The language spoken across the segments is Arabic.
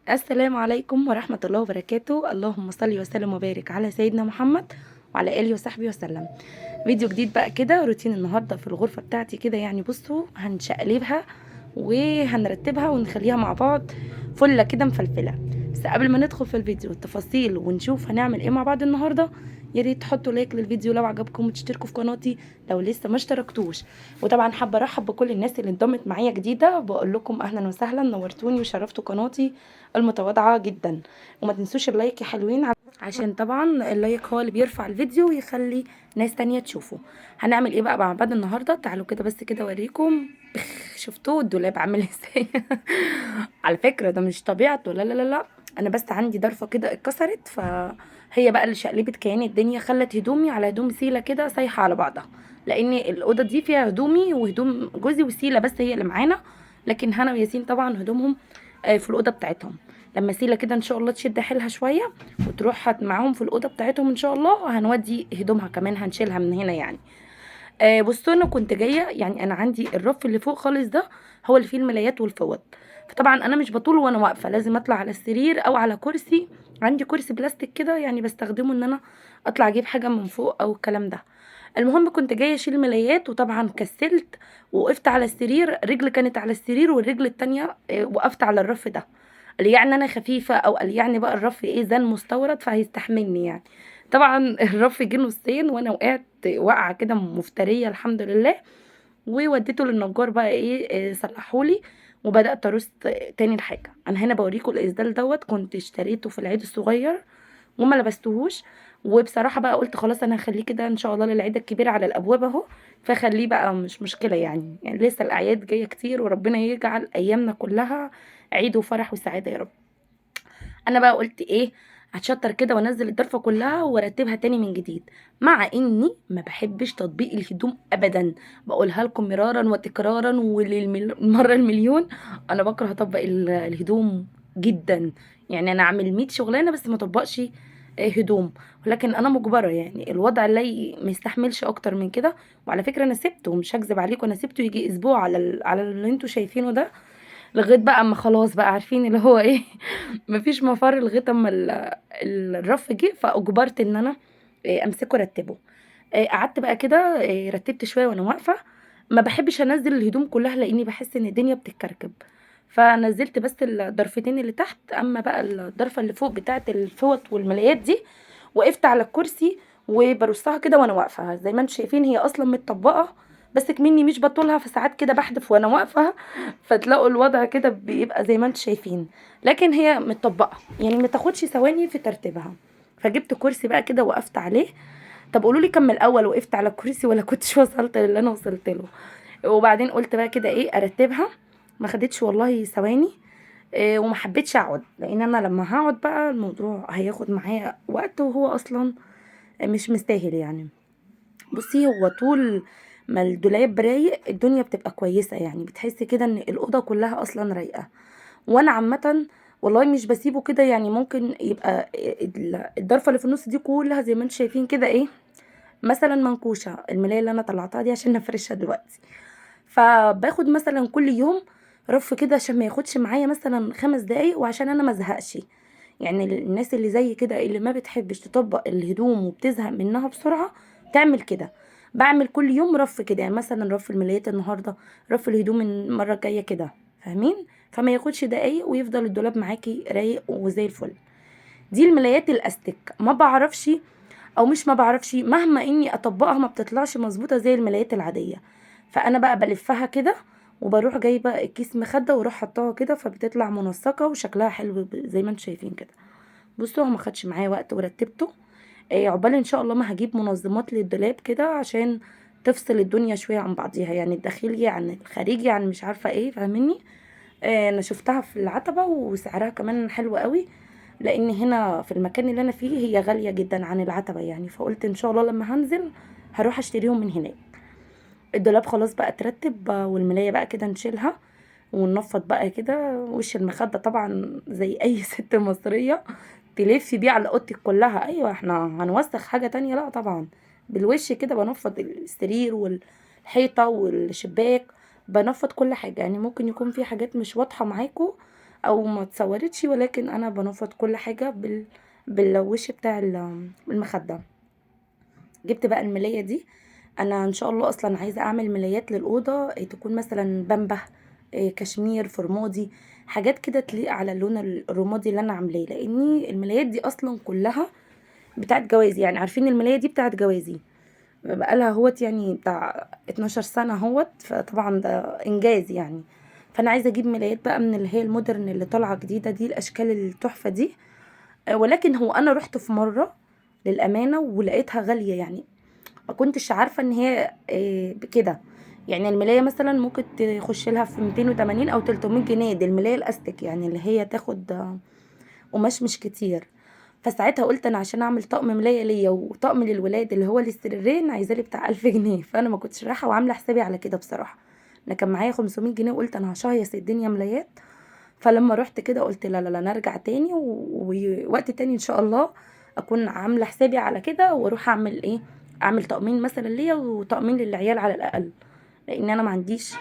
السلام عليكم ورحمة الله وبركاته. اللهم صل وسلم وبارك على سيدنا محمد وعلى آله وصحبه وسلم. فيديو جديد بقى كده، روتين النهاردة في الغرفة بتاعتي كده. يعني بصوا، هنشقلبها وهنرتبها ونخليها مع بعض فلة كده مفلفلة. بس قبل ما ندخل في الفيديو التفاصيل ونشوف هنعمل ايه مع بعض النهاردة، يا ريت تحطوا لايك للفيديو لو عجبكم وتشتركوا في قناتي لو لسه ما اشتركتوش. وطبعا حابه ارحب بكل الناس اللي انضمت معايا جديده، بقول لكم اهلا وسهلا، نورتوني وشرفتوا قناتي المتواضعه جدا. وما تنسوش اللايك يا حلوين، عشان طبعا اللايك هو اللي بيرفع الفيديو ويخلي ناس تانية تشوفه. هنعمل ايه بقى مع بعض النهارده؟ تعالوا كده بس كده اوريكم. شفتوا الدولاب عامل ازاي؟ على فكره ده مش طبيعته، لا لا لا لا. انا بس عندي ضرفه كده اتكسرت، فهي بقى اللي شقلبت كيان الدنيا، خلت هدومي على هدوم سيله كده سايحه على بعضها. لان الاوضه دي فيها هدومي وهدوم جوزي وسيله بس هي اللي معانا، لكن هنا وياسين طبعا هدومهم في الاوضه بتاعتهم. لما سيله كده ان شاء الله تشد حيلها شويه وتروح معاهم في الاوضه بتاعتهم ان شاء الله، هنودي هدومها كمان هنشيلها من هنا يعني. بصوا، انا كنت جايه يعني انا عندي الرف اللي فوق خالص ده هو اللي فيه الملايات والفوط. فطبعا انا مش بطول وانا واقفه، لازم اطلع على السرير او على كرسي. عندي كرسي بلاستيك كده يعني بستخدمه ان انا اطلع اجيب حاجه من فوق او الكلام ده. المهم كنت جايه اشيل ملايات وطبعا كسلت، وقفت على السرير، رجل كانت على السرير والرجل التانية وقفت على الرف ده. قال يعني انا خفيفه، او قال يعني بقى الرف ايه زان مستورد فهيستحملني يعني. طبعا الرف جه نصين وانا وقعت وقعه كده مفتريه الحمد لله. ووديته للنجار بقى ايه صلحولي. وبدات ارص تاني الحاجه. انا هنا بوريكم الاسدال دوت، كنت اشتريته في العيد الصغير وما لبستهوش. وبصراحه بقى قلت خلاص انا هخليه كده ان شاء الله للعيد الكبير على الابواب اهو. فخليه بقى مش مشكله يعني لسه الاعياد جايه كتير، وربنا يجعل ايامنا كلها عيد وفرح وسعاده يا رب. انا بقى قلت ايه، هتشطر كده وانزل الضرفه كلها وارتبها تاني من جديد. مع اني ما بحبش تطبيق الهدوم ابدا، بقولها لكم مرارا وتكرارا وللمره المليون. انا بكره اطبق الهدوم جدا. يعني انا اعمل 100 شغلانه بس ما اطبقش هدوم. ولكن انا مجبره، يعني الوضع لا ما يستحملش اكتر من كده. وعلى فكره انا سبته، مش هكذب عليكم، انا سبته يجي اسبوع على على اللي انتوا شايفينه ده، لغايه بقى اما خلاص بقى عارفين اللي هو ايه. مفيش مفر لغايه اما الرف جه، فاجبرت ان انا امسكه رتبه. قعدت بقى كده رتبت شويه وانا واقفه. ما بحبش انزل الهدوم كلها لاني بحس ان الدنيا بتتكركب. فنزلت بس الضرفتين اللي تحت، اما بقى الضرفه اللي فوق بتاعه الفوط والملايات دي وقفت على الكرسي وبرصها كده وانا واقفه. زي ما انتم شايفين هي اصلا متطبقه، بس كمني مش بطولها فساعات كده بحدف وانا واقفه. فتلاقوا الوضع كده بيبقى زي ما انتم شايفين. لكن هي متطبقه يعني ما تاخدش ثواني في ترتيبها. فجبت كرسي بقى كده وقفت عليه. طب قولوا لي كم الاول، وقفت على الكرسي ولا كنتش وصلت للي انا وصلت له؟ وبعدين قلت بقى كده ايه ارتبها. ما خدتش والله ثواني. وما حبيتش اقعد، لان انا لما هقعد بقى الموضوع هياخد معايا وقت وهو اصلا مش مستاهل يعني. بصي، هو طول ما الدولاب رايق الدنيا بتبقى كويسة، يعني بتحسي كده ان الأوضة كلها أصلا رايقة. وانا عامة والله مش بسيبه كده، يعني ممكن يبقى الضرفة اللي في النص دي كلها زي ما انتم شايفين كده ايه، مثلا منكوشة الملاية اللي انا طلعتها دي عشان نفرشها دلوقتي. فباخد مثلا كل يوم رف كده عشان ما ياخدش معايا مثلا 5 دقايق، وعشان انا ما ازهقش. يعني الناس اللي زي كده اللي ما بتحبش تطبق الهدوم وبتزهق منها بسرعة تعمل كده. بعمل كل يوم رف كده، يعني مثلا رف الملايات النهارده، رف الهدوم المره الجايه كده. فاهمين؟ فما ياخدش دقايق ويفضل الدولاب معاكي رايق وزي الفل. دي الملايات الاستك، ما بعرفش او مش ما بعرفش، مهما اني اطبقها ما بتطلعش مظبوطه زي الملايات العاديه. فانا بقى بلفها كده وبروح جايبه الكيس مخده واروح حطاها كده، فبتطلع منسقه وشكلها حلو زي ما انتم شايفين كده. بصوا، هو ما خدش معايا وقت ورتبته. عقبال ان شاء الله ما هجيب منظمات للدولاب كده عشان تفصل الدنيا شويه عن بعضيها، يعني الداخلي عن الخارجي عن مش عارفه ايه، فاهمني؟ انا شفتها في العتبه وسعرها كمان حلو قوي. لان هنا في المكان اللي انا فيه هي غاليه جدا عن العتبه يعني، فقلت ان شاء الله لما هنزل هروح اشتريهم من هناك. الدولاب خلاص بقى اترتب، والملايه بقى كده نشيلها وننفض بقى كده وش المخده طبعا زي اي ست مصريه تلفي بيه على اوضتك كلها. ايوه احنا هنوسخ حاجه تانية؟ لا طبعا. بالوش كده بنفض السرير والحيطه والشباك، بنفض كل حاجه. يعني ممكن يكون في حاجات مش واضحه معاكم، او ما اتصورتش، ولكن انا بنفض كل حاجه بالوش بتاع المخده. جبت بقى الملايه دي. انا ان شاء الله اصلا عايزه اعمل ملايات للاوضه تكون مثلا بامبه، كشمير، فرمادي، حاجات كده تليق على اللون الرمادي اللي انا عاملاه، لاني الملايات دي اصلا كلها بتاعت جوازي. يعني عارفين الملايه دي بتاعت جوازي، بقالها هوت يعني بتاع 12 سنه هوت، فطبعا ده انجاز يعني. فانا عايزه اجيب ملايات بقى من اللي هي المودرن اللي طالعه جديده دي، الاشكال التحفه دي. ولكن هو انا رحت في مره للامانه ولقيتها غاليه، يعني ما كنتش عارفه ان هي بكده. يعني الملايه مثلا ممكن تخش لها في 280 او 300 جنيه، دي الملايه الاستك يعني اللي هي تاخد قماش مش كتير. فساعتها قلت انا عشان اعمل طقم ملايه ليا وطقم للولاد اللي هو السريرين عايزه لي بتاع 1000 جنيه، فانا ما كنتش رايحه وعامله حسابي على كده بصراحه. انا كان معايا 500 جنيه وقلت انا هشهيص الدنيا ملايات. فلما رحت كده قلت لا لا لا، نرجع تاني ووقت تاني ان شاء الله اكون عامله حسابي على كده، واروح اعمل ايه، اعمل طقمين مثلا ليا وطقمين للعيال على الاقل. لان انا ما عنديش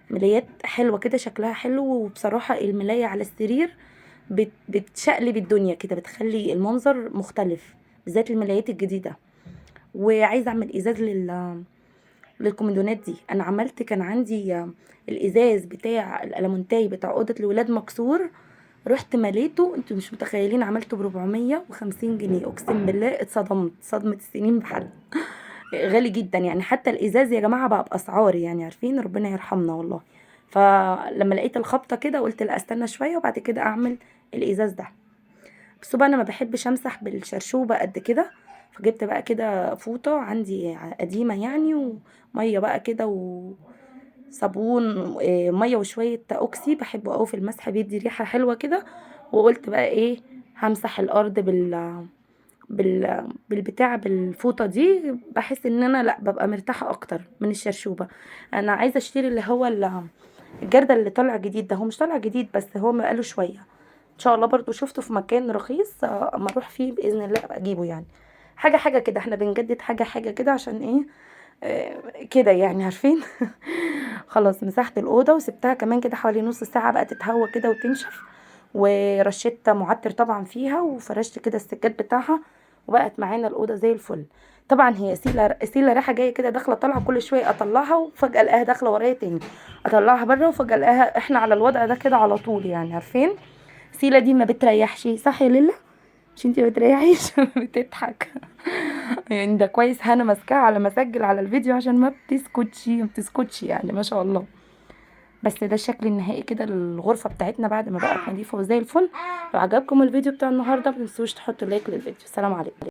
ملايات حلوه كده شكلها حلو، وبصراحه الملايه على السرير بتشقلب الدنيا كده، بتخلي المنظر مختلف، بالذات الملايات الجديده. وعايزه اعمل ازاز للكوميدونات دي. انا عملت، كان عندي الازاز بتاع الالمونتاي بتاع اوضه الولاد مكسور، رحت مليته، انتوا مش متخيلين، عملته ب450 جنيه. اقسم بالله اتصدمت صدمه السنين بحل. غالي جدا يعني، حتى الازاز يا جماعه بقى باسعار، يعني عارفين ربنا يرحمنا والله. فلما لقيت الخبطه كده قلت لا استنى شويه وبعد كده اعمل الازاز ده. بس بقى انا ما بحبش امسح بالشرشوبه قد كده، فجبت بقى كده فوطه عندي قديمه يعني، وميه بقى كده وصابون، ميه وشويه اوكسي، بحبه قوي في المسح بيدي ريحه حلوه كده. وقلت بقى ايه، همسح الارض بالبتاع بالفوطه دي، بحس ان انا لا ببقى مرتاحه اكتر من الشرشوبه. انا عايزه اشتري اللي هو الجردل اللي طالع جديد ده، هو مش طالع جديد بس هو بقاله شويه. ان شاء الله برضو شفته في مكان رخيص، اما اروح فيه باذن الله ابقى اجيبه يعني. حاجه حاجه كده، احنا بنجدد حاجه حاجه كده عشان ايه، كده يعني عارفين. خلاص مسحت الاوضه وسبتها كمان كده حوالي نص ساعه بقى تتهوى كده وتنشف، ورشيت معطر طبعا فيها، وفرشت كده السجاد بتاعها، وبقت معانا الاوضه زي الفل. طبعا هي سيله رايحه جايه كده، داخله طالعه، كل شويه اطلعها وفجاه الاقيها داخله ورايا تاني، اطلعها بره وفجاه الاقيها. احنا على الوضع ده كده على طول يعني عارفين. سيله دي ما بتريحش، صح يا ليلى؟ مش انتي ما بتريحيش؟ بتضحك. يعني ده كويس هنا ماسكاها على ما اسجل على الفيديو عشان ما بتسكتش يعني ما شاء الله. بس ده الشكل النهائي كده للغرفه بتاعتنا بعد ما بقت نظيفه وزي الفل. لو عجبكم الفيديو بتاع النهارده متنسوش تحطوا لايك للفيديو. سلام عليكم.